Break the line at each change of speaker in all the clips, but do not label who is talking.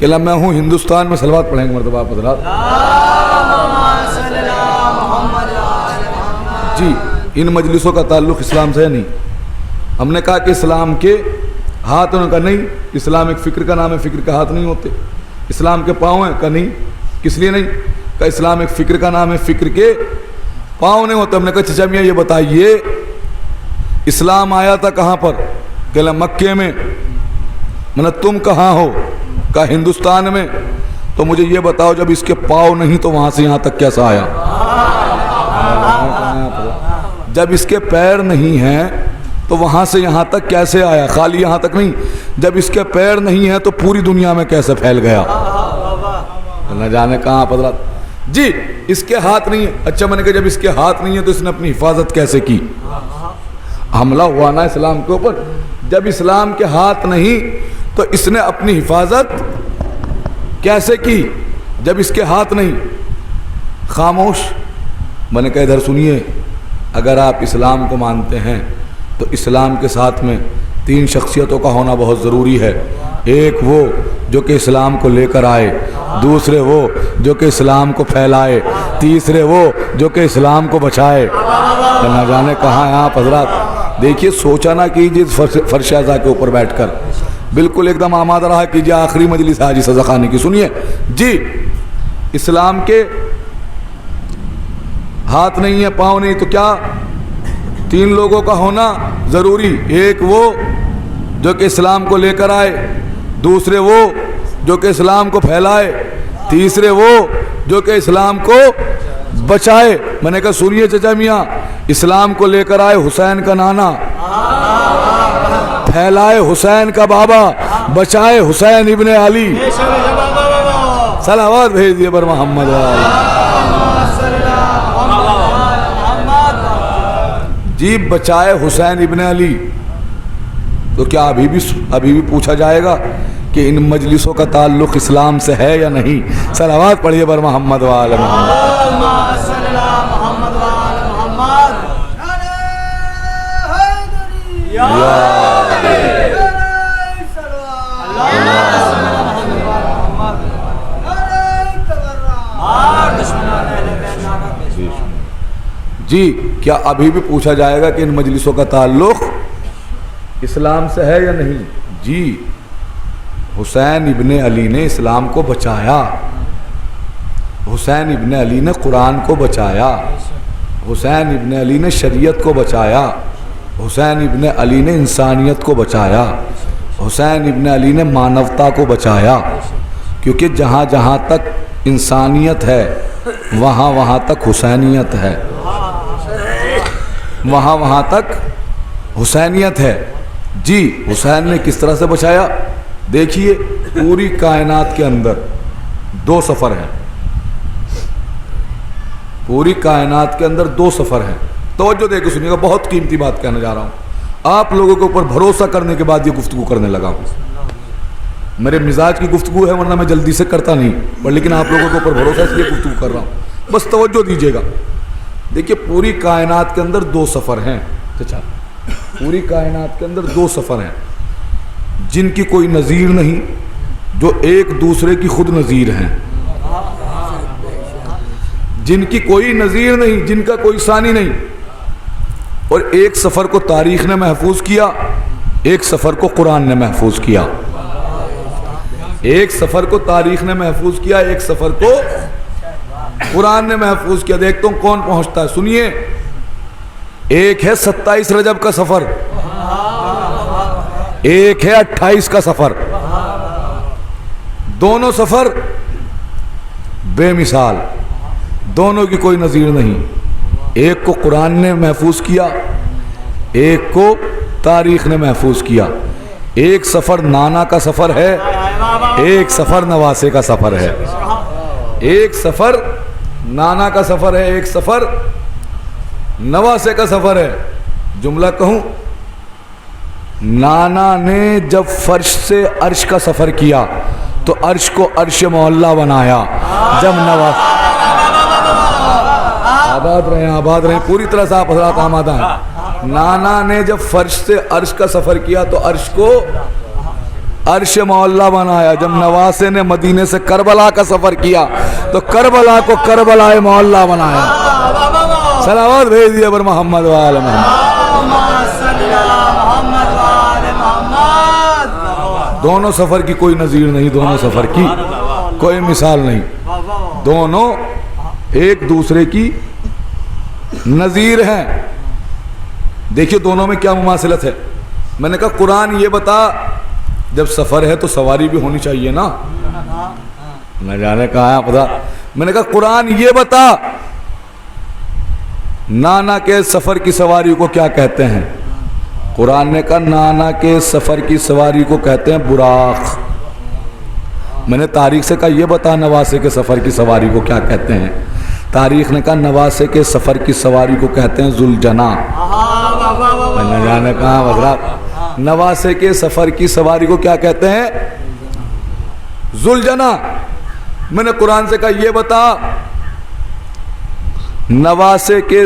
कहला मैं हूँ हिंदुस्तान में, सलवात पढ़ेंगे मरतबा आप हज़रात जी। इन मजलिसों का ताल्लुक़ इस्लाम से है नहीं। हमने कहा कि इस्लाम के हाथ, उनका नहीं, इस्लाम एक फ़िक्र का नाम है, फ़िक्र के हाथ नहीं होते। इस्लाम के पाँव हैं का नहीं, किस लिए नहीं? का इस्लाम एक फ़िक्र का नाम है, फ़िक्र के पाँव नहीं होते। हमने कहा चचा मियाँ ये बताइए इस्लाम आया था कहाँ पर? कहला मक्के में। मतलब तुम कहाँ हो? का हिंदुस्तान में। तो मुझे ये बताओ जब इसके पाँव नहीं तो वहाँ से यहाँ तक कैसा आया? जब इसके पैर नहीं हैं तो वहाँ से यहाँ तक कैसे आया? खाली यहाँ तक नहीं, जब इसके पैर नहीं हैं तो पूरी दुनिया में कैसे फैल गया? न जाने कहाँ पदरा जी। इसके हाथ नहीं है। अच्छा मैंने कहा जब इसके हाथ नहीं है तो इसने अपनी हिफाजत कैसे की? हमला हुआ ना इस्लाम के ऊपर। जब इस्लाम के हाथ नहीं तो इसने अपनी हिफाजत कैसे की? जब इसके हाथ नहीं। खामोश। मैंने कहा इधर सुनिए, अगर आप इस्लाम को मानते हैं तो इस्लाम के साथ में 3 शख्सियतों का होना बहुत ज़रूरी है। एक वो जो कि इस्लाम को लेकर आए, दूसरे वो जो कि इस्लाम को फैलाए, तीसरे वो जो कि इस्लाम को बचाए। ना जाने कहाँ हैं आप हज़रात। देखिए सोचा ना कीजिए फर्श आज़ा के ऊपर बैठकर, बिल्कुल एकदम आमादा रहा कीजिए। आखिरी मजलिस हाजी सज़ा खाने की सुनिए जी। इस्लाम के हाथ नहीं है, पाँव नहीं, तो क्या 3 लोगों का होना ज़रूरी। एक वो जो कि इस्लाम को लेकर आए, दूसरे वो जो कि इस्लाम को फैलाए, तीसरे वो जो कि इस्लाम को बचाए। मैंने कहा सुनिए चचा मियाँ, इस्लाम को लेकर आए हुसैन का नाना, फैलाए हुसैन का बाबा, बचाए हुसैन इब्ने अली। सलावत भेज दिए बर मोहम्मद जी। बचाए हुसैन इब्ने अली। तो क्या अभी भी पूछा जाएगा कि इन मजलिसों का ताल्लुक़ इस्लाम से है या नहीं? सलावत पढ़िए बर मोहम्मद वाले जी। क्या अभी भी पूछा जाएगा कि इन मजलिसों का ताल्लुक़ इस्लाम से है या नहीं? जी। हुसैन इब्ने अली ने इस्लाम को बचाया, हुसैन इब्ने अली ने कुरान को बचाया, हुसैन इब्ने अली ने शरीयत को बचाया, हुसैन इब्ने अली ने इंसानियत को बचाया, हुसैन इब्ने अली ने मानवता को बचाया। क्योंकि जहाँ जहाँ तक इंसानियत है वहाँ वहाँ तक हुसैनियत है, वहाँ वहाँ तक हुसैनियत है जी। हुसैन ने किस तरह से बचाया? देखिए पूरी कायनात के अंदर 2 सफ़र हैं, पूरी कायनात के अंदर 2 सफ़र हैं। तवज्जो देकर सुनिएगा, बहुत कीमती बात कहने जा रहा हूँ। आप लोगों के ऊपर भरोसा करने के बाद ये गुफ्तगू करने लगा हूँ। मेरे मिजाज की गुफ्तगू है, वरना मैं जल्दी से करता नहीं, पर लेकिन आप लोगों के ऊपर भरोसा इसलिए गुफ्तगू कर रहा हूँ। बस तवज्जो दीजिएगा। देखिए पूरी कायनात के अंदर 2 सफ़र हैं चचा, पूरी कायनात के अंदर 2 सफ़र हैं जिनकी कोई नज़ीर नहीं, जो एक दूसरे की खुद नज़ीर हैं, जिनकी कोई नज़ीर नहीं, जिनका कोई सानी नहीं। और एक सफ़र को तारीख़ ने महफूज किया, एक सफ़र को कुरान ने महफूज किया। एक सफ़र को तारीख़ ने महफूज किया, एक सफ़र को कुरान ने महफूज किया। देखता हूँ कौन पहुँचता है। सुनिए, एक है 27 रजब का सफ़र, एक है 28 का सफ़र। दोनों सफ़र बेमिसाल, दोनों की कोई नज़ीर नहीं। एक को कुरान ने महफूज किया, एक को तारीख़ ने महफूज किया। एक सफ़र नाना का सफ़र है, एक सफ़र नवासे का सफ़र है। एक सफ़र नाना का सफ़र है, एक सफ़र नवासे का सफ़र है। जुमला कहूँ, नाना ने जब फर्श से अर्श का सफ़र किया तो अर्श को अर्श मोहल्ला बनाया। जब नवास आबाद रहे पूरी तरह से आप हज़रात आमादा हैं। नाना ने जब फर्श से अर्श का सफ़र किया तो अर्श को अर्श मौला बनाया। जब नवासे ने मदीने से करबला का सफर किया तो करबला को करबलाए मोहल्ला बनाया। सलावत भेज दिया पर मोहम्मद वाले दोनों सफर की कोई नजीर नहीं, दोनों सफर की कोई मिसाल नहीं, दोनों एक दूसरे की नजीर हैं। देखिए दोनों में क्या मुमासिलत है। मैंने कहा कुरान ये बता, जब सफर है तो सवारी भी होनी चाहिए ना, न जाने कहा पता। मैंने कहा कुरान ये बता नाना के सफर की सवारी को क्या कहते हैं। कुरान ने कहा नाना के सफर की सवारी को कहते हैं बुराक। मैंने तारीख से कहा ये बता नवासे के सफर की सवारी को क्या कहते हैं। तारीख ने कहा नवासे के सफर की सवारी को कहते हैं जुलजना। मैंने जाने कहा बदरा नवासे के सफर की सवारी को क्या कहते हैं, जुलजना। मैंने कुरान से कहा ये बता नवासे के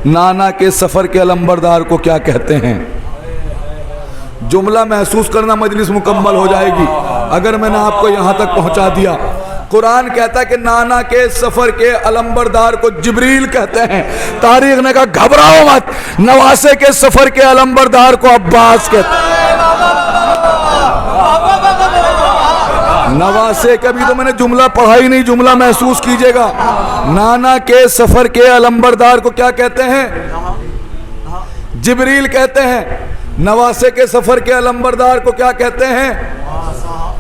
नाना के सफर के अलंबरदार को क्या कहते हैं। जुमला महसूस करना, मजलिस मुकम्मल हो जाएगी अगर मैंने आपको यहां तक पहुंचा दिया। कुरान कहता है कि नाना के सफर के अलंबरदार को जिब्रील कहते हैं। तारीख ने कहा घबराओ मत, नवासे के सफर के अलंबरदार को अब्बास कहते हैं। नवासे कभी तो मैंने जुमला पढ़ा ही नहीं, जुमला महसूस कीजिएगा। नाना के सफर के अलंबरदार को क्या कहते हैं, जिब्रील कहते हैं। नवासे के सफर के अलंबरदार को क्या कहते हैं,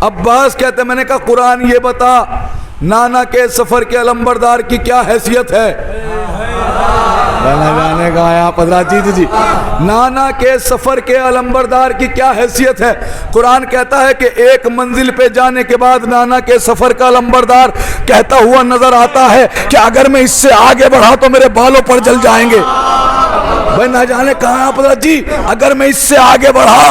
अब्बास कहते हैं। मैंने कहा कुरान ये बता नाना के सफर के अलंबरदार की क्या हैसियत है। जाने का आया पदरा जी नाना के सफर के अलंबरदार की क्या हैसियत है। कुरान कहता है कि एक मंजिल पे जाने के बाद नाना के सफर का अलंबरदार कहता हुआ नजर आता है कि अगर मैं इससे आगे बढ़ा तो मेरे बालों पर जल जाएंगे। भाई ना जाने कहा पदरा जी, अगर मैं इससे आगे बढ़ा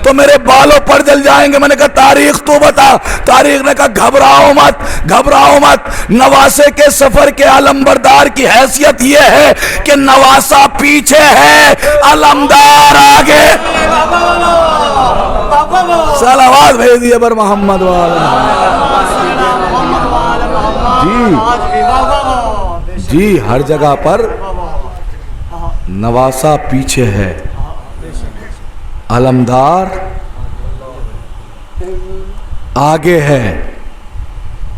तो मेरे बालों पर जल जाएंगे। मैंने कहा तारीख तो बता। तारीख ने कहा घबराओ मत, घबराओ मत। नवासे के सफर के अलंबरदार की हैसियत यह है कि नवासा पीछे है, अलमदार आगे। सलावत भेज दिए पर मोहम्मद जी। हर जगह पर नवासा पीछे है, अलमदार आगे है।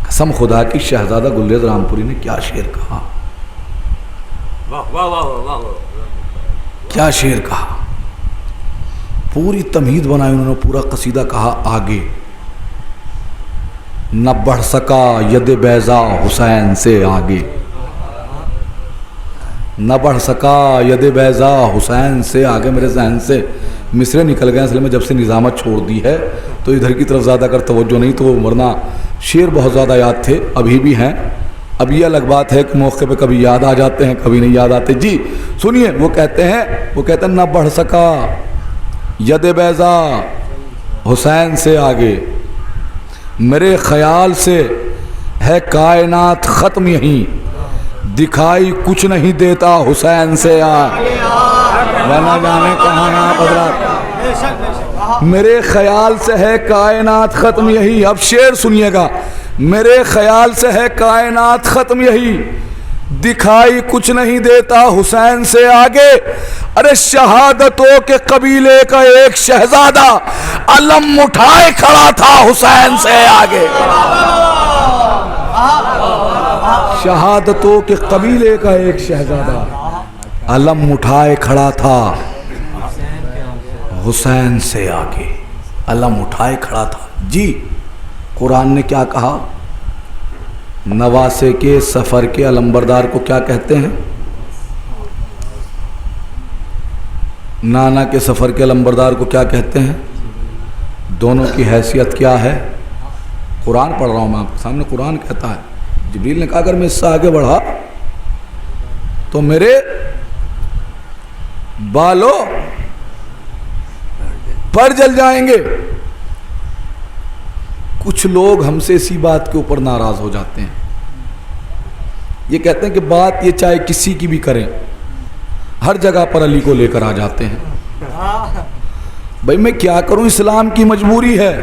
कसम खुदा की शहजादा गुलरेज रामपुरी ने क्या शेर कहा, क्या शेर कहा, पूरी तमहीद बनाई उन्होंने, पूरा कसीदा कहा। आगे न बढ़ सका यद बैजा हुसैन से आगे, न बढ़ सका यद बैजा हुसैन से आगे। मेरे जहन से मिसरे निकल गए, इसलिए मैं जब से निज़ामत छोड़ दी है तो इधर की तरफ ज़्यादा कर तवज्जो नहीं, तो वरना शेर बहुत ज़्यादा याद थे, अभी भी हैं। अब ये अलग बात है कि मौके पे कभी याद आ जाते हैं, कभी नहीं याद आते। जी सुनिए, वो कहते हैं न बढ़ सका यद बैजा हुसैन से आगे, मेरे ख्याल से है कायनात ख़त्म यहीं, दिखाई कुछ नहीं देता हुसैन से आगे। वरना जाने कहाँ बदला। मेरे ख्याल से है कायनात ख़त्म यही। अब शेर सुनिएगा, मेरे ख्याल से है कायनात ख़त्म यही, दिखाई कुछ नहीं देता हुसैन से आगे। अरे शहादतों के कबीले का एक शहजादा अलम उठाए खड़ा था हुसैन से आगे। शहादतों के कबीले का एक शहजादा अलम उठाए खड़ा था हुसैन से आगे, अलम उठाए खड़ा था। जी कुरान ने क्या कहा, नवासे के सफर के अलंबरदार को क्या कहते हैं, नाना के सफर के अलंबरदार को क्या कहते हैं, दोनों की हैसियत क्या है। कुरान पढ़ रहा हूं मैं आपके सामने, कुरान कहता है, जिब्रील ने कहा अगर मैं इससे आगे बढ़ा तो मेरे बालों पर जल जाएंगे। कुछ लोग हमसे इसी बात के ऊपर नाराज हो जाते हैं। ये कहते हैं कि बात ये चाहे किसी की भी करें, हर जगह पर अली को लेकर आ जाते हैं। भाई मैं क्या करूं, इस्लाम की मजबूरी है,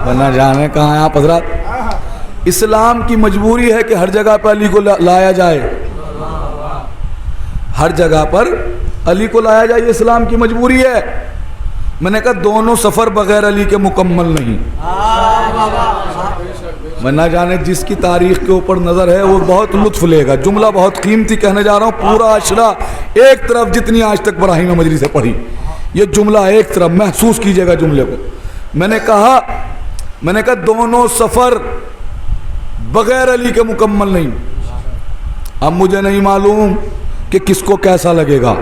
वरना जाने कहाँ हैं आप हजरत। इस्लाम की मजबूरी है कि हर जगह पर अली को लाया जाए, हर जगह पर अली को लाया जाए, इस्लाम की मजबूरी है। मैंने कहा दोनों सफर बगैर अली के मुकम्मल नहीं। मैं ना जाने जिसकी तारीख के ऊपर नजर है वो बहुत लुत्फ लेगा। जुमला बहुत कीमती कहने जा रहा हूँ, पूरा अशरा एक तरफ जितनी आज तक बराहीम मजरी से पढ़ी, ये जुमला एक तरफ, महसूस कीजिएगा जुमले को। मैंने कहा दोनों सफर बगैर अली के मुकम्मल नहीं। अब मुझे नहीं मालूम कि किसको कैसा लगेगा,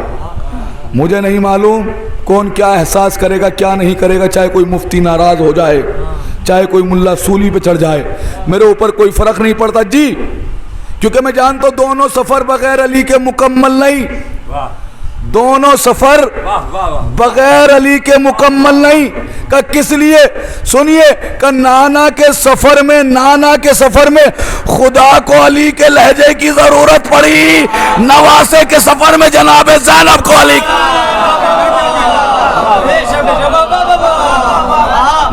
मुझे नहीं मालूम कौन क्या एहसास करेगा क्या नहीं करेगा, चाहे कोई मुफ्ती नाराज हो जाए, चाहे कोई मुल्ला सूली पे चढ़ जाए, मेरे ऊपर कोई फर्क नहीं पड़ता जी, क्योंकि मैं जानता हूं दोनों सफर बगैर अली के मुकम्मल नहीं। दोनों सफर बगैर अली के मुकम्मल नहीं। का किस लिए? सुनिए, का नाना के सफर में खुदा को अली के लहजे की जरूरत पड़ी, नवासे के सफर में जनाब ज़ैनब को अली।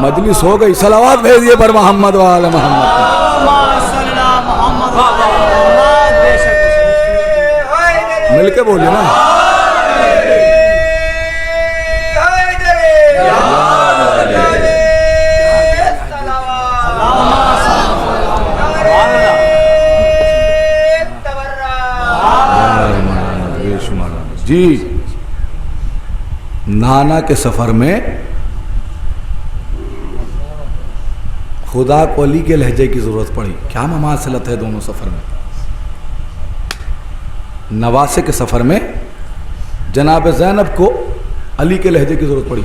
मजलिस हो गई, सलावत भेजिए पर मोहम्मद वाले मोहम्मद। मिलके बोलिए ना। जी, नाना के सफर में खुदा को अली के लहजे की जरूरत पड़ी। क्या ममासलत है दोनों सफर में। नवासे के सफर में जनाब ज़ैनब को अली के लहजे की जरूरत पड़ी।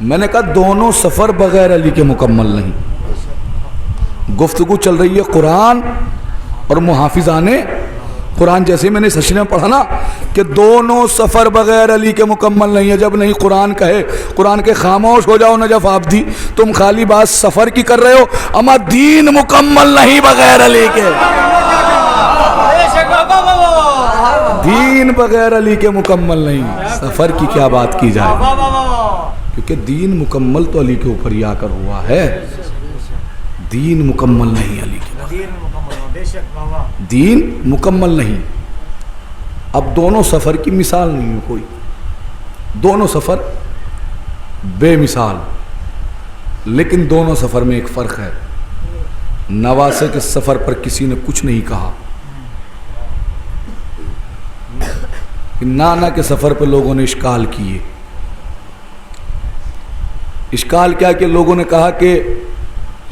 मैंने कहा दोनों सफर बगैर अली के मुकम्मल नहीं। गुफ्तगू चल रही है कुरान और मुहाफिजाने कुरान, जैसे मैंने सशरी में पढ़ा ना कि दोनों सफर बगैर अली के मुकम्मल नहीं है। जब नहीं कुरान कहे, कुरान के खामोश हो जाओ नजफ आबदी, तुम खाली बात सफर की कर रहे हो, अमा दीन मुकम्मल नहीं बगैर अली के। दीन बगैर अली के मुकम्मल नहीं, सफर की क्या बात की जाए, क्योंकि दीन मुकम्मल तो अली के ऊपर ही आकर हुआ है। दीन मुकम्मल नहीं अली के, दीन मुकम्मल नहीं। अब दोनों सफर की मिसाल नहीं है कोई, दोनों सफर बेमिसाल, लेकिन दोनों सफर में एक फर्क है। नवासे के सफर पर किसी ने कुछ नहीं कहा, नाना के सफर पर लोगों ने इश्काल किए। इश्काल क्या कि लोगों ने कहा कि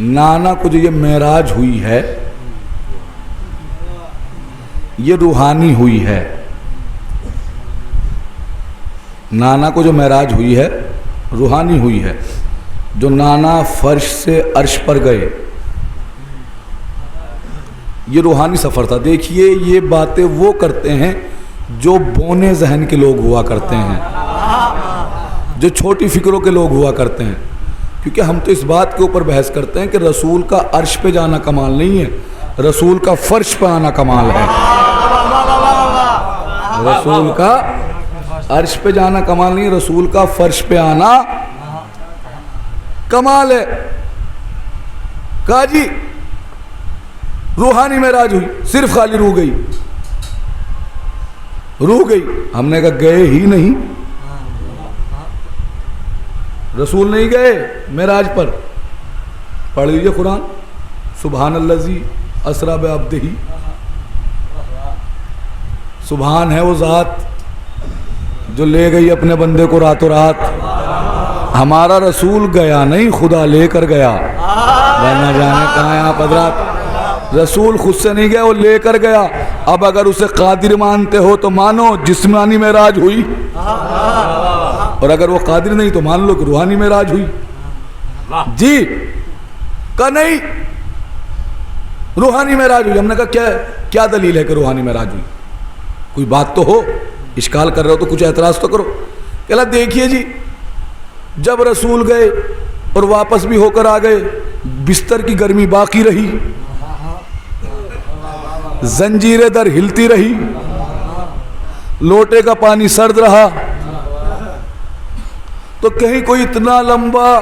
नाना को जो ये मेराज हुई है ये रूहानी हुई है। नाना को जो मेराज हुई है रूहानी हुई है। जो नाना फर्श से अर्श पर गए ये रूहानी सफ़र था। देखिए ये बातें वो करते हैं जो बोने जहन के लोग हुआ करते हैं, जो छोटी फिक्रों के लोग हुआ करते हैं। क्योंकि हम तो इस बात के ऊपर बहस करते हैं कि रसूल का अर्श पे जाना कमाल नहीं है, रसूल का फर्श पे आना कमाल है। रसूल का अर्श पे जाना कमाल नहीं, रसूल का फर्श पे आना कमाल है। कहा जी रूहानी मेराज हुई, सिर्फ खाली रूह गई, रूह गई। हमने कहा गए ही नहीं, रसूल नहीं गए मेराज पर। पढ़ लीजिए कुरान, सुभानल्लज़ी असरा बिअब्दिही, सुभान है वो ज़ात जो ले गई अपने बंदे को रातों रात। हमारा रसूल गया नहीं, खुदा लेकर गया। वरना जाने कहाँ है आप हज़रात, रसूल खुद से नहीं गया, वो लेकर गया। अब अगर उसे कादिर मानते हो तो मानो जिस्मानी मेराज हुई, और अगर वो कादिर नहीं तो मान लो कि रूहानी मेराज हुई। जी का नहीं, रूहानी मेराज हुई। हमने कहा क्या क्या दलील है कि रूहानी मेराज हुई? कोई बात तो हो, इश्काल कर रहे हो तो कुछ एतराज़ तो करो। कहला देखिए जी, जब रसूल गए और वापस भी होकर आ गए, बिस्तर की गर्मी बाकी रही, जंजीरें दर हिलती रही, लोटे का पानी सर्द रहा, तो कहीं कोई इतना लंबा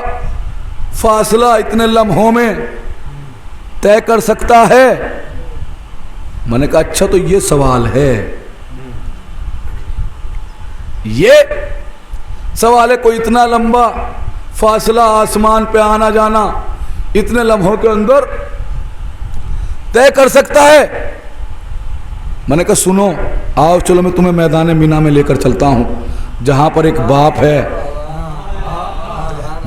फासला इतने लम्हों में तय कर सकता है? मैंने कहा अच्छा तो ये सवाल है, ये सवाल है, कोई इतना लंबा फासला आसमान पे आना जाना इतने लम्हों के अंदर तय कर सकता है? मैंने कहा सुनो, आओ चलो मैं तुम्हें मैदान मीना में लेकर चलता हूं, जहां पर एक बाप है,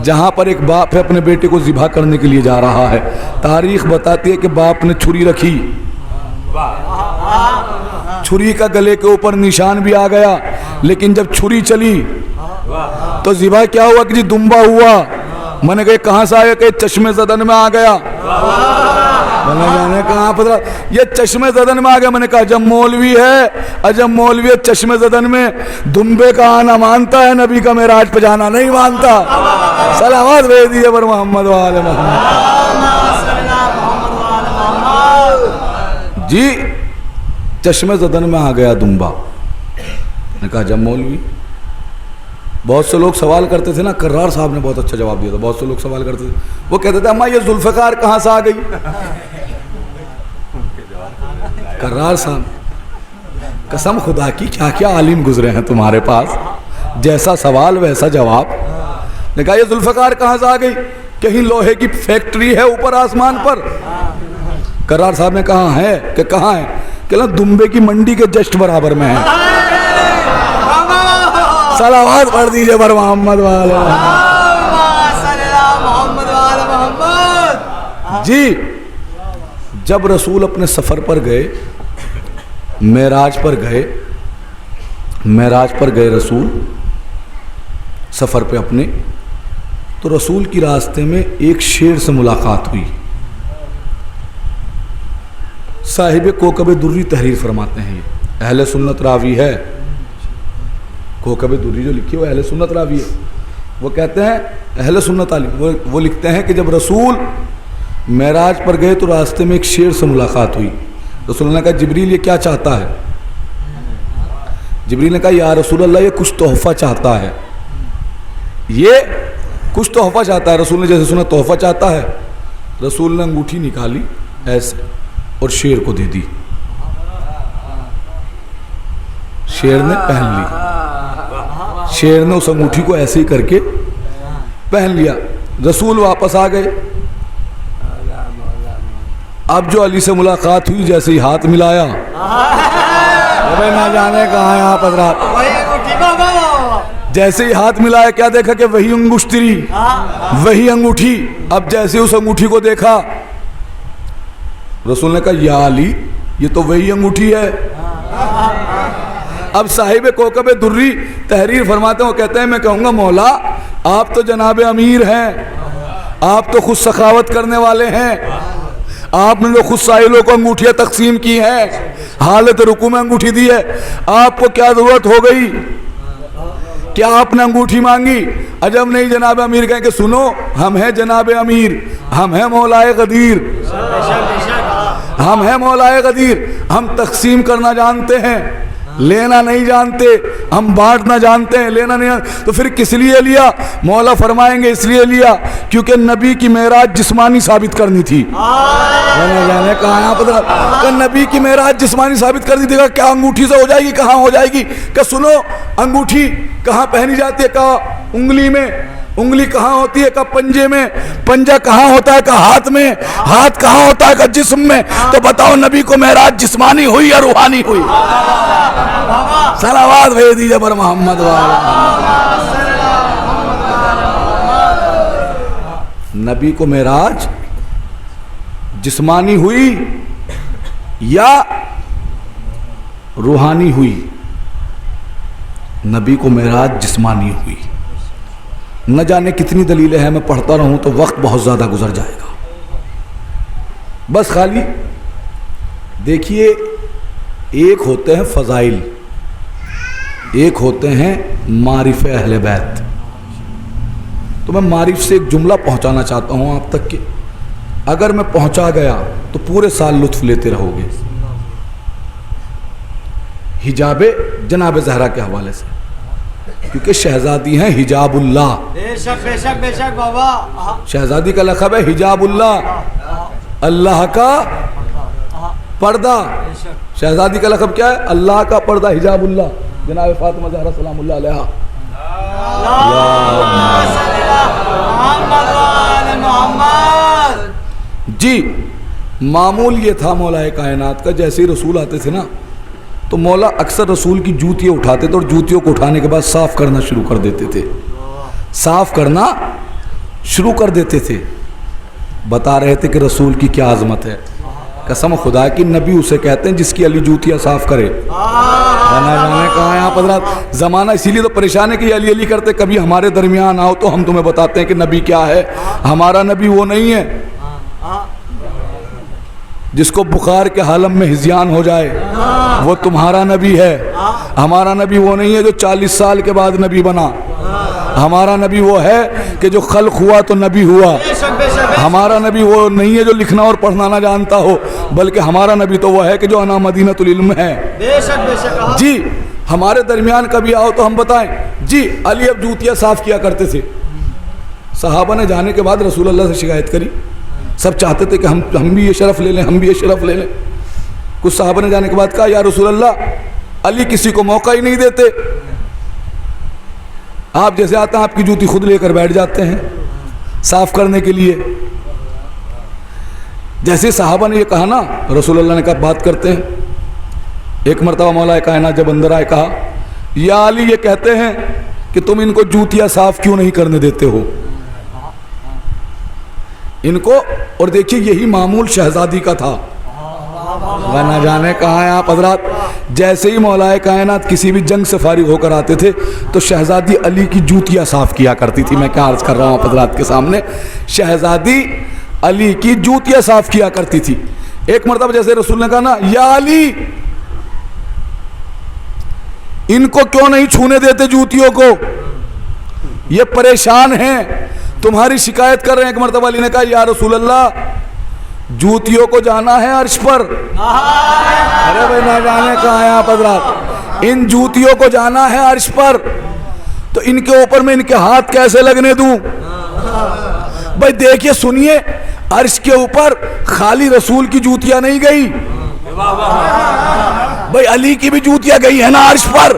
जहां पर एक बाप है अपने बेटे को ज़िबा करने के लिए जा रहा है। तारीख बताती है कि बाप ने छुरी रखी, छुरी का गले के ऊपर निशान भी आ गया, लेकिन जब छुरी चली तो ज़िबा क्या हुआ कि जी दुम्बा हुआ। मैंने कहा कहां से आया? कि चश्मे ज़दन में आ गया। मैंने कहा पता ये चश्मे ज़दन में आ गया। मैंने कहा जब मौलवी है, अजब मौलवी है, चश्मे ज़दन में दुम्बे का आना मानता है, नबी का मेराज पे जाना नहीं मानता। सलावत भेज दीजिए पर मोहम्मद वाले मोहम्मद जी। चश्मे ज़दन में आ गया दुम्बा। मैंने कहा जब मौलवी। बहुत से लोग सवाल करते थे ना, कर्रार साहब ने बहुत अच्छा जवाब दिया था। बहुत से लोग सवाल करते थे, वो कहते थे अम्मा ये जुल्फ़िकार कहाँ से आ गई? कर्रार साहब कसम खुदा की क्या क्या आलिम गुजरे हैं तुम्हारे पास, जैसा सवाल वैसा जवाब। ने कहा ये जुल्फ़िकार कहाँ से आ गई? कहीं लोहे की फैक्ट्री है ऊपर आसमान पर? कर्रार साहब ने कहा है कि कहाँ है? कहना दुम्बे की मंडी के जस्ट बराबर में है। सलावत पढ़ दीजिए पर मोहम्मद वाले जी। जब रसूल अपने सफ़र पर गए, मेराज पर गए, मेराज पर गए रसूल सफ़र पे अपने, तो रसूल की रास्ते में एक शेर से मुलाकात हुई। साहिब कोकब दुर्री तहरीर फरमाते हैं, ये अहले सुन्नत रावी है। कोकब दुर्री जो लिखी है वो अहले सुन्नत रावी है। वो कहते हैं अहले सुन्नत आलिम, वो लिखते हैं कि जब रसूल मेराज पर गए तो रास्ते में एक शेर से मुलाकात हुई। रसूल ने कहा जिब्रील ये क्या चाहता है? जिब्रील ने कहा या रसूल अल्लाह ये कुछ तोहफा चाहता है, ये कुछ तोहफा चाहता है। रसूल ने जैसे सुना तोहफा चाहता है, रसूल ने अंगूठी निकाली ऐसे और शेर को दे दी। शेर ने पहन ली, शेर ने उस अंगूठी को ऐसे ही करके पहन लिया। रसूल वापस आ गए। अब जो अली से मुलाकात हुई, जैसे ही हाथ मिलाया, अबे ना जाने कहाँ यहाँ पधरा, जैसे ही हाथ मिलाया क्या देखा कि वही अंगुश्तरी, वही अंगूठी। अब जैसे उस अंगूठी को देखा, रसूल ने कहा या अली ये तो वही अंगूठी है। अब साहिब कोकब दुर्री तहरीर फरमाते हैं, वो कहते हैं मैं कहूँगा मौला आप तो जनाब अमीर हैं, आप तो खुद सखावत करने वाले हैं, आपने जो खुद साहिलों को अंगूठियाँ तकसीम की हैं, हालत रुकू में अंगूठी दी है, आपको क्या ज़रूरत हो गई, क्या आपने अंगूठी मांगी? अजब नहीं जनाब अमीर कहें कि सुनो हम हैं जनाब अमीर, हम हैं मौलाए गदीर, हम हैं मौलाए गदीर। हम तकसीम करना जानते हैं, लेना नहीं जानते, हम बांटना जानते हैं, लेना नहीं। तो फिर किस लिए लिया? मौला फरमाएंगे इसलिए लिया क्योंकि नबी की मेराज जिस्मानी साबित करनी थी। जाने कहाँ पता, नबी की मेराज जिस्मानी साबित कर दी थी। क्या अंगूठी से हो जाएगी? कहाँ हो जाएगी? क्या सुनो अंगूठी कहाँ पहनी जाती है? कहा उंगली में। उंगली कहाँ होती है? का पंजे में। पंजा कहाँ होता है? का हाथ में। हाथ कहाँ होता है? का जिस्म में। तो बताओ नबी को मेराज जिस्मानी हुई या रूहानी हुई? सलावत भेज दीजिए पर मोहम्मद वाला। नबी को मेराज जिस्मानी हुई या रूहानी हुई? नबी को मेराज जिस्मानी हुई। न जाने कितनी दलीलें हैं, मैं पढ़ता रहूं तो वक्त बहुत ज़्यादा गुजर जाएगा। बस खाली देखिए, एक होते हैं फ़ज़ाइल, एक होते हैं मारिफ़ अहले बैत। तो मैं मारिफ से एक जुमला पहुंचाना चाहता हूं आप तक कि अगर मैं पहुंचा गया तो पूरे साल लुत्फ़ लेते रहोगे। हिजाबे जनाब ज़हरा के हवाले से क्योंकि शहजादी हैं हिजाबुल्लाह।
बेशक बेशक बेशक बाबा।
शहजादी का लक़ब है हिजाबुल्लाह, अल्लाह का पर्दा। शहजादी का लक़ब क्या है? अल्लाह का पर्दा, हिजाबुल्लाह। जनाब फातिमा ज़हरा सलामुल्लाह अलैहा। जी, मामूल ये था मौलाए कायनात का, जैसे ही रसूल आते थे ना तो मौला अक्सर रसूल की जूतियाँ उठाते थे और जूतियों को उठाने के बाद साफ़ करना शुरू कर देते थे, साफ़ करना शुरू कर देते थे। बता रहे थे कि रसूल की क्या आज़मत है। कसम खुदा की, नबी उसे कहते हैं जिसकी अली जूतियाँ साफ़ करे। ना जाने कहाँ यहाँ पदरात ज़माना इसीलिए तो परेशान है कि अली अली करते, कभी हमारे दरमियान आओ तो हम तुम्हें बताते हैं कि नबी क्या है। हमारा नबी वो नहीं है जिसको बुखार के हालम में हिज़्यान हो जाए, वो तुम्हारा नबी है। हमारा नबी वो नहीं है जो 40 साल के बाद नबी बना। हमारा नबी वो है कि जो खल्क हुआ तो नबी हुआ। हमारा नबी वो नहीं है जो लिखना और पढ़ना ना जानता हो, बल्कि हमारा नबी तो वो है कि जो अना मदीनतुल इल्म है।
बेशक बेशक
जी, हमारे दरमियान कभी आओ तो हम बताएं। जी, अली अब जूतियाँ साफ़ किया करते थे। सहाबा ने जाने के बाद रसूल अल्लाह से शिकायत करी। सब चाहते थे कि हम भी ये शरफ़ ले लें, हम भी ये शरफ़ ले लें। कुछ सहाबा ने जाने के बाद कहा, या रसूल अल्लाह, अली किसी को मौका ही नहीं देते। आप जैसे आते हैं आपकी जूती खुद लेकर बैठ जाते हैं साफ़ करने के लिए। जैसे सहाबा ने ये कहा ना, रसूल अल्लाह ने कहा बात करते हैं। एक मरतबा मौला कायनात जब अंदर आए कहा, या अली, ये कहते हैं कि तुम इनको जूतियाँ साफ़ क्यों नहीं करने देते हो इनको। और देखिए यही मामूल शहजादी का था। ना जाने कहाँ हैं आप हजरात। जैसे ही मौलाए कायनात किसी भी जंग से फारिग होकर आते थे तो शहजादी अली की जूतियाँ साफ़ किया करती थी। मैं क्या अर्ज़ कर रहा हूँ आप हजरात के सामने, शहजादी अली की जूतियाँ साफ़ किया करती थी। एक मरतबा जैसे रसूल ने कहा ना, या अली, इनको क्यों नहीं छूने देते जूतियों को, ये परेशान हैं, तुम्हारी शिकायत कर रहे हैं। एक मरतबा अली ने कहा, या रसूल अल्लाह, जूतियों को जाना है अर्श पर। अरे भाई, ना जाने कहाँ हैं आप हजरात। इन जूतियों को जाना है अर्श पर, तो इनके ऊपर मैं इनके हाथ कैसे लगने दूं? भाई देखिए, सुनिए, अर्श के ऊपर खाली रसूल की जूतियां नहीं गई, भाई अली की भी जूतियां गई है ना अर्श पर।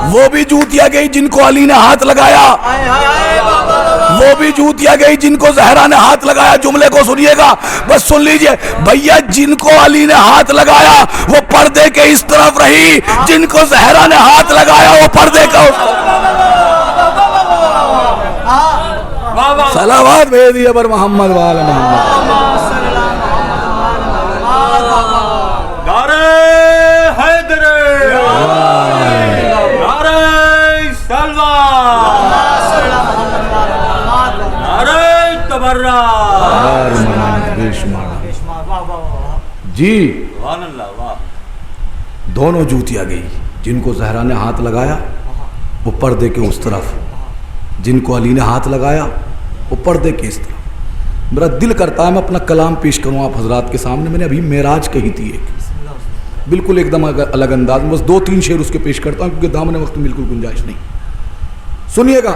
वो भी जूतियां गई जिनको अली ने हाथ लगाया, वो भी जूतियां गई जिनको ज़हरा ने हाथ लगाया। जुमले को सुनिएगा, बस सुन लीजिए भैया, जिनको अली ने हाथ लगाया वो पर्दे के इस तरफ रही, जिनको ज़हरा ने हाथ लगाया वो पर्दे का सलावत भेज दिया पर मोहम्मद वाले मोहम्मद। जी, दोनों जूतियाँ गई। जिनको ज़हरा ने हाथ लगाया वो पर्दे के उस तरफ, जिनको अली ने हाथ लगाया वो पर्दे के इस तरफ। मेरा दिल करता है मैं अपना कलाम पेश करूँ आप हजरात के सामने। मैंने अभी मेराज कही थी एक, बिल्कुल एकदम अलग अंदाज में, बस 2-3 शेर उसके पेश करता हूँ क्योंकि दामने वक्त में बिल्कुल गुंजाइश नहीं। सुनिएगा,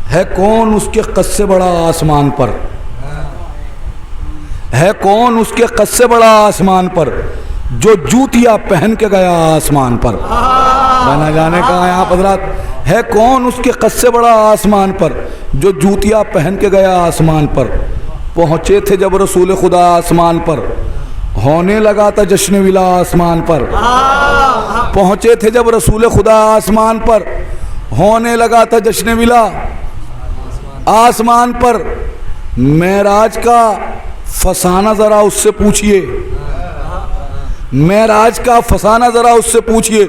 है कौन उसके कद से बड़ा आसमान पर, है कौन उसके कद से बड़ा आसमान पर, जो जूतियाँ पहन के गया आसमान पर। ना जाने कहाँ यहाँ हजरात, है कौन उसके कद से बड़ा आसमान पर, जो जूतियाँ पहन के गया आसमान पर। पहुँचे थे जब रसूल खुदा आसमान पर, होने लगा था जश्न विला आसमान पर। पहुँचे थे जब रसूल खुदा आसमान पर, होने लगा था जश्न विला आसमान पर। मेराज का फसाना ज़रा उससे पूछिए, मेराज का फसाना ज़रा उससे पूछिए,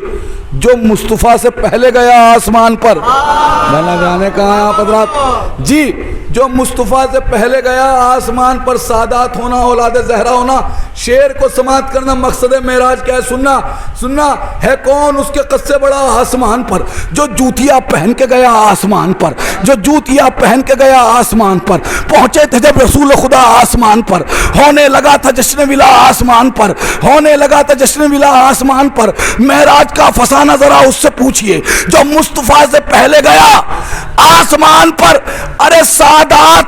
जो मुस्तफ़ा से पहले गया आसमान पर। ना जाने कहाँ आप हजरात। जी, जो मुस्तफ़ा से पहले गया, आसमान पर सादात होना, औलाद ज़हरा होना, शेर को समात करना, मकसद मेराज क्या है? सुनना है कौन उसके कस्से बड़ा आसमान पर, जो जूतियाँ पहन के गया आसमान पर, जो जूतियाँ पहन के गया आसमान पर। पहुँचे थे जब रसूल खुदा आसमान पर, होने लगा था जश्न विला आसमान पर, होने लगा था जश्न विला आसमान पर। मेराज का फसाना जरा उससे पूछिए जो मुस्तफ़ा से पहले गया आसमान पर। अरे सादात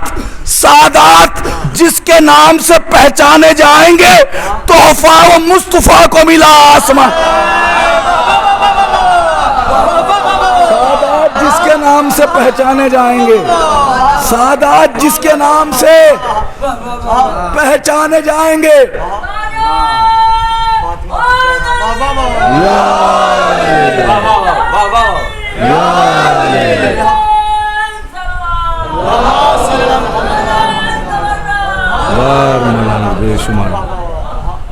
जिसके नाम से पहचाने जाएंगे, तोहफा वो मुस्तफ़ा को मिला आसमान। सादात जिसके नाम से पहचाने जाएंगे, सादात जिसके नाम से पहचाने जाएंगे। बेशुमार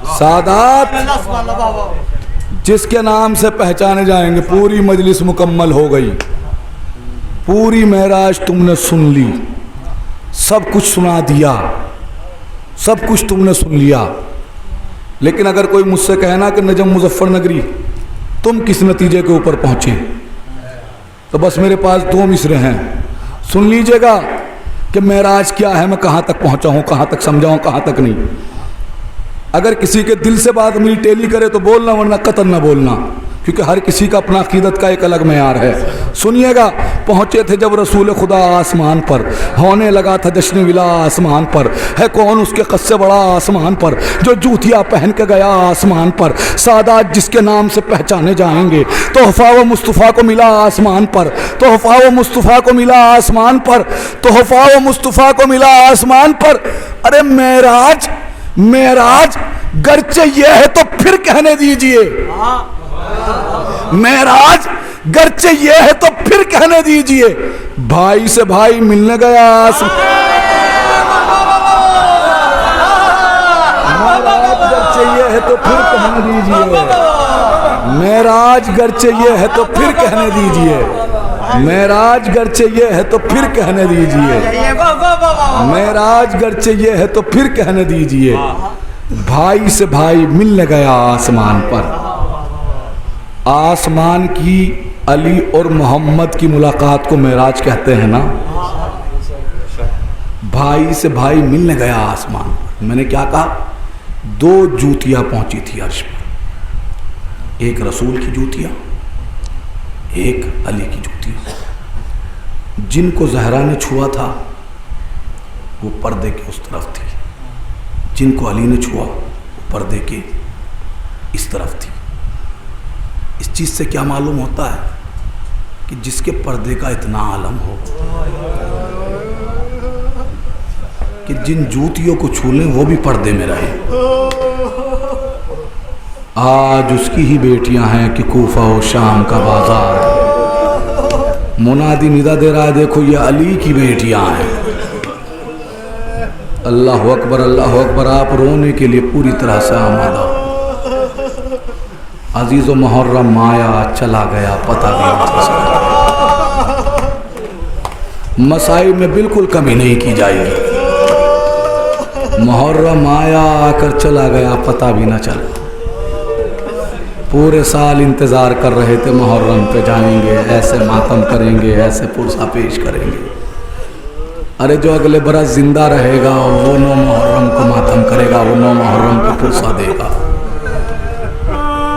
सादात जिसके नाम से पहचाने जाएंगे। पूरी मजलिस मुकम्मल हो गई, पूरी महराज तुमने सुन ली, सब कुछ सुना दिया, सब कुछ तुमने सुन लिया। लेकिन अगर कोई मुझसे कहना कि नजम मुजफ्फरनगरी तुम किस नतीजे के ऊपर पहुंचे, तो बस मेरे पास 2 मिसरे हैं, सुन लीजिएगा कि मेराज क्या है, मैं कहाँ तक पहुंचा हूँ, कहाँ तक समझा हूँ, कहाँ तक नहीं। अगर किसी के दिल से बात मेरी टेली करे तो बोलना, वरना कतन ना बोलना, क्योंकि हर किसी का अपना अकीदत का एक अलग मेयार है। सुनिएगा, पहुँचे थे जब रसूल खुदा आसमान पर, होने लगा था जश्न विला आसमान पर। है कौन उसके कस्से बड़ा आसमान पर, जो जूतियाँ पहन के गया आसमान पर। सादात जिसके नाम से पहचाने जाएंगे, तोहफा वो मुस्तफ़ा को मिला आसमान पर, तोहफा वो मुस्तफ़ा को मिला आसमान पर, तोहफा वो मुस्तफ़ा को मिला आसमान पर। अरे मेराज गर्चे ये है तो फिर कहने दीजिए, मेराज गर्चे ये है तो फिर कहने दीजिए। भाई से भाई मिलने गया मेराज गर्चे ये है तो फिर कहने दीजिए, मेराज गर्चे ये है तो फिर कहने दीजिए, मेराज गर्चे ये है तो फिर कहने दीजिए, मेराज गर्चे ये है तो फिर कहने दीजिए। भाई से भाई मिलने गया आसमान पर। आसमान की अली और मोहम्मद की मुलाकात को मेराज कहते हैं ना। भाई से भाई मिलने गया आसमान पर। मैंने क्या कहा? 2 जूतियां पहुंची थी अर्श पर, एक रसूल की जूतियां, एक अली की जूतियां। जिनको ज़हरा ने छुआ था वो पर्दे के उस तरफ थी, जिनको अली ने छुआ वो पर्दे के इस तरफ थी। इस चीज़ से क्या मालूम होता है कि जिसके पर्दे का इतना आलम हो कि जिन जूतियों को छू लें वो भी पर्दे में रहे। आज उसकी ही बेटियां हैं कि कूफा और शाम का बाजार। मुनादी निदा दे रहा है, देखो ये अली की बेटियां हैं। अल्लाह अकबर, अल्लाह अकबर। आप रोने के लिए पूरी तरह से आमादा। अजीज़ व मुहर्रम आया चला गया पता नहीं चला। मसाइब में बिल्कुल कमी नहीं की जाएगी। मुहर्रम आया आकर चला गया पता भी ना चला। पूरे साल इंतज़ार कर रहे थे मुहर्रम पे जाएंगे, ऐसे मातम करेंगे, ऐसे पुरसा पेश करेंगे। अरे जो अगले बरस जिंदा रहेगा वो 9 मुहर्रम को मातम करेगा, वो 9 मुहर्रम को पुरसा देगा।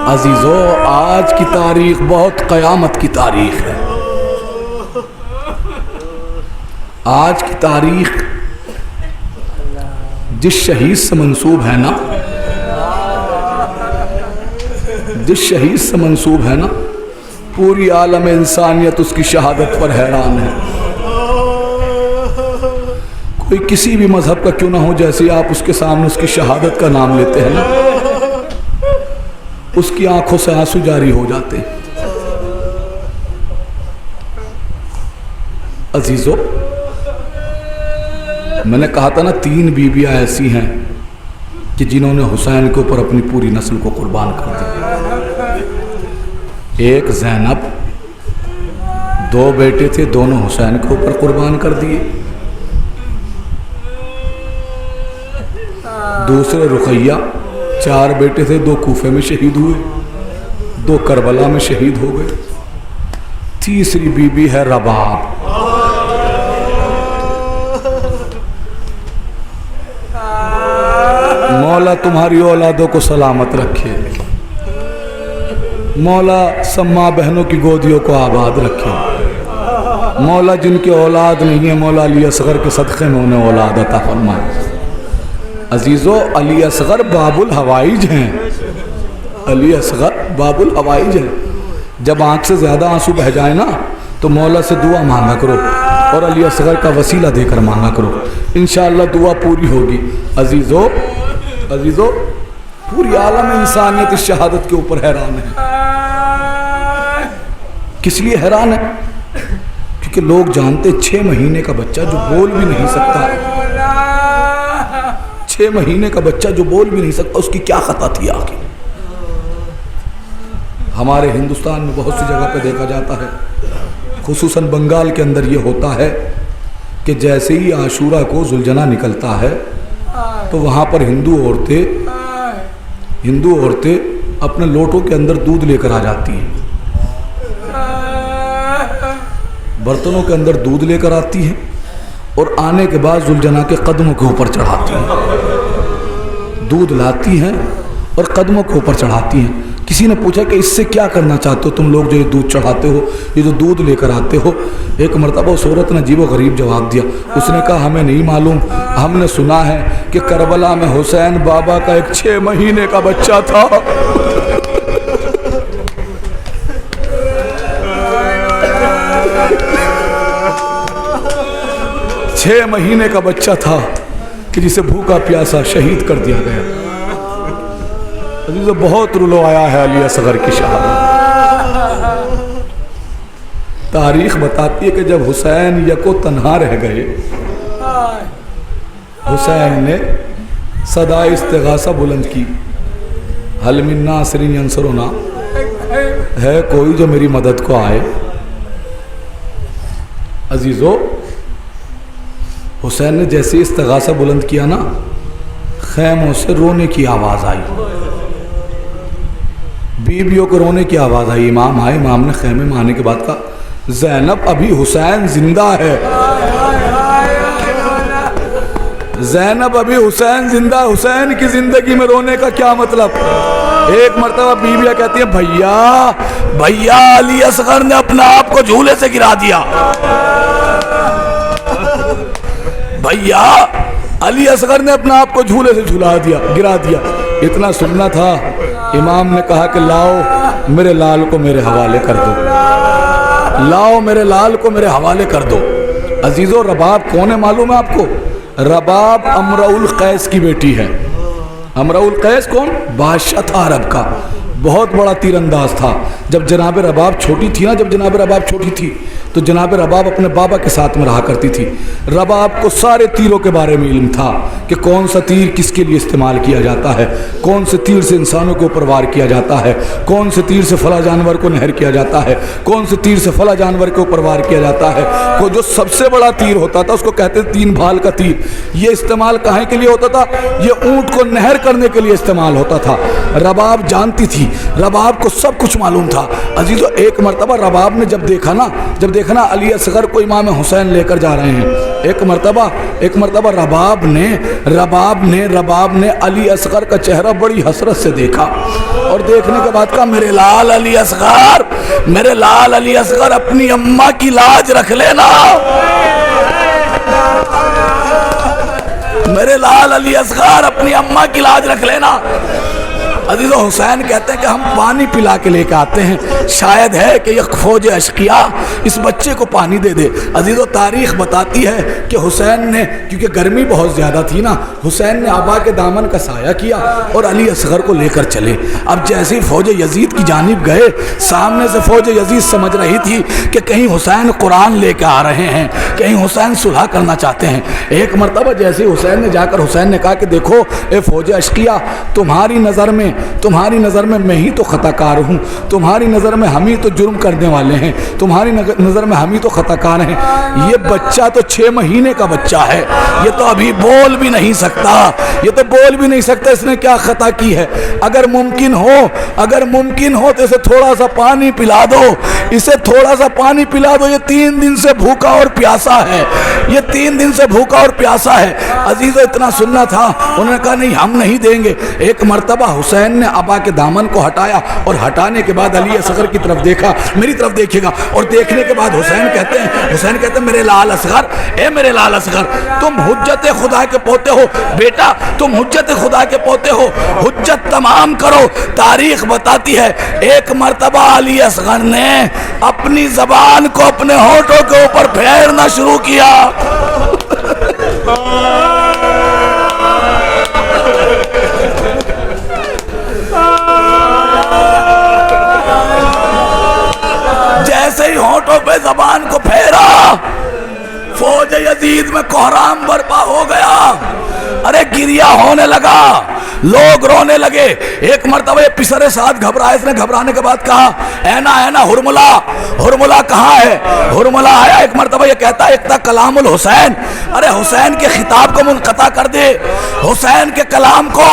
अजीज़ों, आज की तारीख बहुत क़यामत की तारीख है। आज की तारीख जिस शहीद से मंसूब है ना, जिस शहीद से मंसूब है ना, पूरी आलम इंसानियत उसकी शहादत पर हैरान है। कोई किसी भी मजहब का क्यों ना हो, जैसे आप उसके सामने उसकी शहादत का नाम लेते हैं ना, उसकी आंखों से आंसू जारी हो जाते हैं। अजीजों, मैंने कहा था ना 3 बीबियां ऐसी हैं कि जिन्होंने हुसैन के ऊपर अपनी पूरी नस्ल को कुर्बान कर दिया। एक ज़ैनब, 2 बेटे थे, दोनों हुसैन के ऊपर कुर्बान कर दिए। दूसरे रुकैया, 4 बेटे थे, 2 कूफे में शहीद हुए, 2 करबला में शहीद हो गए। तीसरी बीबी है रबाब। मौला तुम्हारी औलादों को सलामत रखे, मौला सब माँ बहनों की गोदियों को आबाद रखे, मौला जिनके औलाद नहीं है मौला अली असगर के सदक़े में उन्हें औलाद अता फरमाए। अजीज़ो, अली असगर बाबुल हवाइज हैं, अली असगर बाबुल हवाइज हैं। जब आँख से ज़्यादा आंसू बह जाए ना तो मौला से दुआ मांगा करो और अली असगर का वसीला देकर मांगा करो, इंशाअल्लाह दुआ पूरी होगी। अजीज़ो अजीज़ो, पूरी आलम इंसानियत इस शहादत के ऊपर हैरान है। किस लिए हैरान है? क्योंकि लोग जानते 6 महीने का बच्चा जो बोल भी नहीं सकता, 6 महीने का बच्चा जो बोल भी नहीं सकता, उसकी क्या खता थी आखिर। हमारे हिंदुस्तान में बहुत सी जगह पे देखा जाता है, खुसूसन बंगाल के अंदर ये होता है कि जैसे ही आशूरा को जुलजना निकलता है तो वहाँ पर हिंदू औरतें अपने लोटों के अंदर दूध लेकर आ जाती हैं, बर्तनों के अंदर दूध लेकर आती हैं और आने के बाद जुलजना के कदमों के ऊपर चढ़ाती हैं। दूध लाती हैं और कदमों के ऊपर चढ़ाती हैं। किसी ने पूछा कि इससे क्या करना चाहते हो तुम लोग जो ये दूध चढ़ाते हो, ये जो दूध लेकर आते हो। एक मरतबा उस औरत ने अजीब गरीब जवाब दिया। उसने कहा हमें नहीं मालूम, हमने सुना है कि करबला में हुसैन बाबा का एक 6 महीने का बच्चा था। 6 महीने का बच्चा था कि जिसे भूखा प्यासा शहीद कर दिया गया। बहुत रुलो आया है अली असगर की शहादत। तारीख बताती है कि जब हुसैन यको तन्हा रह गए, हुसैन ने सदा इस्तिगासा बुलंद की, हल मिन नासिरिन यंसुरुना, है कोई जो मेरी मदद को आए। अजीज़ो, हुसैन ने जैसे इस्तिगासा बुलंद किया ना, खैमों से रोने की आवाज़ आई, बीबियों को रोने की आवाज़ आई। इमाम आए, इमाम ने खैमे में आने के बाद कहा ज़ैनब अभी हुसैन जिंदा है, ज़ैनब अभी हुसैन जिंदा, हुसैन की ज़िंदगी में रोने का क्या मतलब। एक मरतबा बीबियाँ कहती है भैया भैया अली असगर ने अपने आप को झूले से गिरा दिया, भैया अली असगर ने अपने आप को झूले से झुला दिया, गिरा दिया। इतना सुनना था, इमाम ने कहा कि लाओ मेरे लाल को मेरे हवाले कर दो, लाओ मेरे लाल को मेरे हवाले कर दो। अजीज़ो, रबाब कौन है मालूम है आपको? रबाब अमरुल कैस की बेटी है। अमरुल कैस कौन? बादशाह था अरब का, बहुत बड़ा तीरंदाज था। जब जनाब रबाब छोटी थी ना, जब जनाब रबाब छोटी थी तो जनाब रबाब अपने बाबा के साथ में रहा करती थी। रबाब को सारे तीरों के बारे में इल्म था कि कौन सा तीर किसके लिए इस्तेमाल किया जाता है, कौन से तीर से इंसानों के ऊपर वार किया जाता है, कौन से तीर से फला जानवर को नहर किया जाता है, कौन से तीर से फला जानवर के ऊपर वार किया जाता है। को जो सबसे बड़ा तीर होता था उसको कहते थे 3 भाल का तीर। ये इस्तेमाल काहे के लिए होता था? ये ऊँट को नहर करने के लिए इस्तेमाल होता था। रबाब जानती थी, रबाब को सब कुछ मालूम था। अजीज़ो, एक मरतबा रबाब ने जब देखा ना अली असगर को इमाम हुसैन लेकर जा रहे हैं, एक मरतबा रबाब ने अली असगर का चेहरा बड़ी हसरत से देखा और देखने के बाद कहा मेरे लाल अली असगर, मेरे लाल अली असगर अपनी अम्मा की लाज रख लेना, मेरे लाल अली असगर अपनी अम्मा की लाज रख लेना। अजीज़ो, हुसैन कहते हैं कि हम पानी पिला के लेकर आते हैं, शायद है कि यह फौज अशकिया इस बच्चे को पानी दे दे। अजीज़ो, तारीख बताती है कि हुसैन ने, क्योंकि गर्मी बहुत ज़्यादा थी ना, हुसैन ने आबा के दामन का साया किया और अली असगर को लेकर चले। अब जैसे ही फौज यजीद की जानिब गए, सामने से फौज यजीद समझ रही थी कि कहीं हुसैन कुरान लेकर आ रहे हैं, कहीं हुसैन सुलह करना चाहते हैं। एक मरतबा जैसे हुसैन ने जाकर हुसैन ने कहा कि देखो ए फौज अशकिया, तुम्हारी नज़र में तुम्हारी नज़र में मैं ही तो खताकार हूँ, तुम्हारी नज़र में हम ही तो जुर्म करने वाले हैं, तुम्हारी नज़र में हम ही तो खताकार हैं। ये बच्चा तो 6 महीने का बच्चा है, ये तो अभी बोल भी नहीं सकता, ये तो बोल भी नहीं सकता इसने क्या खता की है। अगर मुमकिन हो तो इसे थोड़ा सा पानी पिला दो, इसे थोड़ा सा पानी पिला दो। ये 3 दिन से भूखा और प्यासा है, ये 3 दिन से भूखा और प्यासा है। अजीज़ो इतना सुनना था, उन्होंने कहा नहीं हम नहीं देंगे। एक मर्तबा हुसैन ने अबा के दामन को हटाया और हटाने के बाद अली असगर की तरफ देखा, मेरी तरफ देखिएगा, और देखने के बाद हुसैन कहते हैं मेरे लाल असगर, ए मेरे लाल असगर, तुम हुज्जत खुदा के पोते हो बेटा, तुम हुज्जत खुदा के पोते हो, हुज्जत तमाम करो। तारीख बताती है एक मर्तबा अली असगर ने अपनी जबान को अपने होठों के ऊपर फेरना शुरू किया। जैसे ही होठों पे जबान को फेरा, फौज यजीद में कोहराम बर्पा हो गया। अरे गिरिया होने लगा, लोग रोने लगे। एक मर्तबा पिसरे साथ घबराए, इसने घबराने के बाद कहा ऐना हुरमुला, हुरमुला कहाँ है? हुरमुला आया। एक मर्तबा ये कहता है इक्ता कलामुल हुसैन, अरे हुसैन के खिताब को मुनक़ता कर दे, हुसैन के कलाम को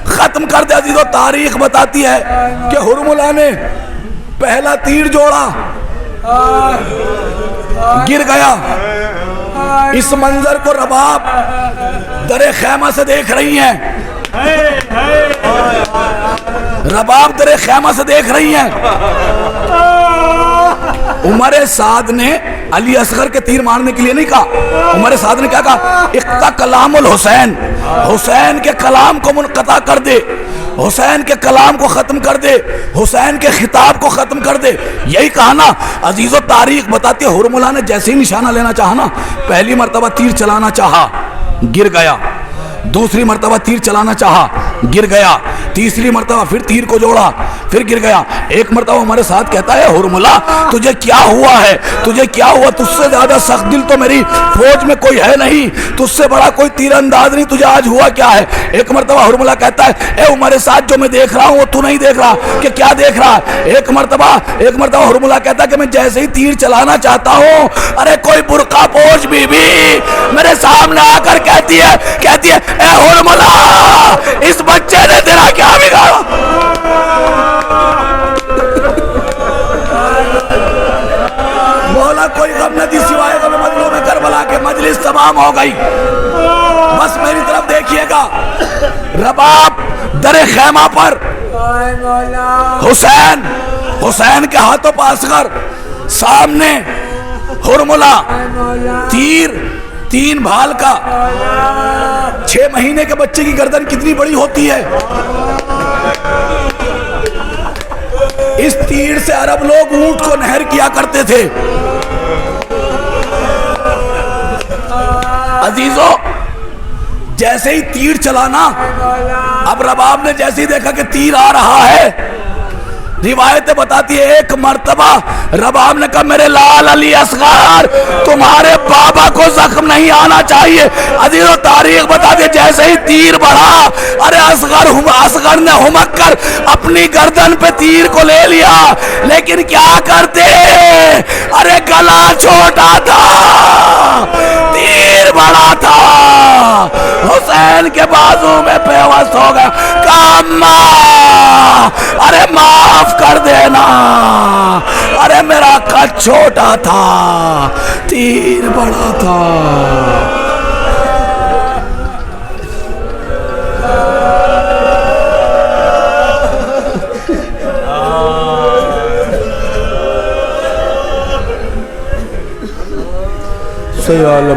खत्म कर दे। अजीज़ो तारीख बताती है कि हुरमुला ने पहला तीर जोड़ा, गिर गया। इस मंजर को रबाब दरे खैमा से देख रही हैं, रबाब दरे खैमा से देख रही हैं। उमर साद ने अली असगर के तीर मारने के लिए नहीं कहा, उमर साद ने क्या कहा? इक्ता कलामुल हुसैन, हुसैन के कलाम को मुनक़ता कर दे, हुसैन के कलाम को ख़त्म कर दे, हुसैन के खिताब को ख़त्म कर दे। यही कहा ना अजीज़ो, तारीख बताती है हुरमुला ने जैसे ही निशाना लेना चाहा ना, पहली मर्तबा तीर चलाना चाहा, गिर गया। दूसरी मर्तबा तीर चलाना चाहा, गिर गया। तीसरी मर्तबा फिर तीर को जोड़ा, फिर गिर गया। एक मर्तबा हमारे साथ कहता है हुरमुला तुझे क्या हुआ है, तुझे क्या हुआ? तुझसे ज्यादा सख्त दिल तो मेरी फौज में कोई है नहीं, तुझसे बड़ा कोई तीरंदाज नहीं, तुझे आज हुआ क्या है? एक मर्तबा हुरमुला कहता है ए हमारे साथ जो मैं देख रहा हूँ वो तू नहीं देख रहा, कि क्या देख रहा है? एक मर्तबा हुरमुला कहता है कि मैं जैसे ही तीर चलाना चाहता हूँ, अरे कोई बुर्का पोश बीबी मेरे सामने आकर कहती है ए हुरमुला इस बच्चे ने तेरा क्या बिगाड़ा? बोला कोई गम न थी सिवाय गम मजलूम में करबला के, मजलिस तमाम हो गई। बस मेरी तरफ देखिएगा, रबाब दरे खैमा पर हुसैन के हाथों पर असगर, सामने हुरमुला, तीर 3 भाल का। 6 महीने के बच्चे की गर्दन कितनी बड़ी होती है? इस तीर से अरब लोग ऊंट को नहर किया करते थे। अजीजों जैसे ही तीर चलाना, अब रबाब ने जैसे ही देखा कि तीर आ रहा है, रिवायतें बताती है एक मर्तबा रबाब ने कहा मेरे लाल अली असगर तुम्हारे बाबा को जख्म नहीं आना चाहिए। अजीजों तारीख बताती है जैसे ही तीर बढ़ा, अरे असगर ने हुमक कर अपनी गर्दन पे तीर को ले लिया, लेकिन क्या करते, अरे गला छोटा था, तीर बड़ा था। हुसैन के बाजू में बेवस हो गया, काम्मा अरे माफ कर देना, अरे मेरा कद छोटा था, तीर बड़ा था। सही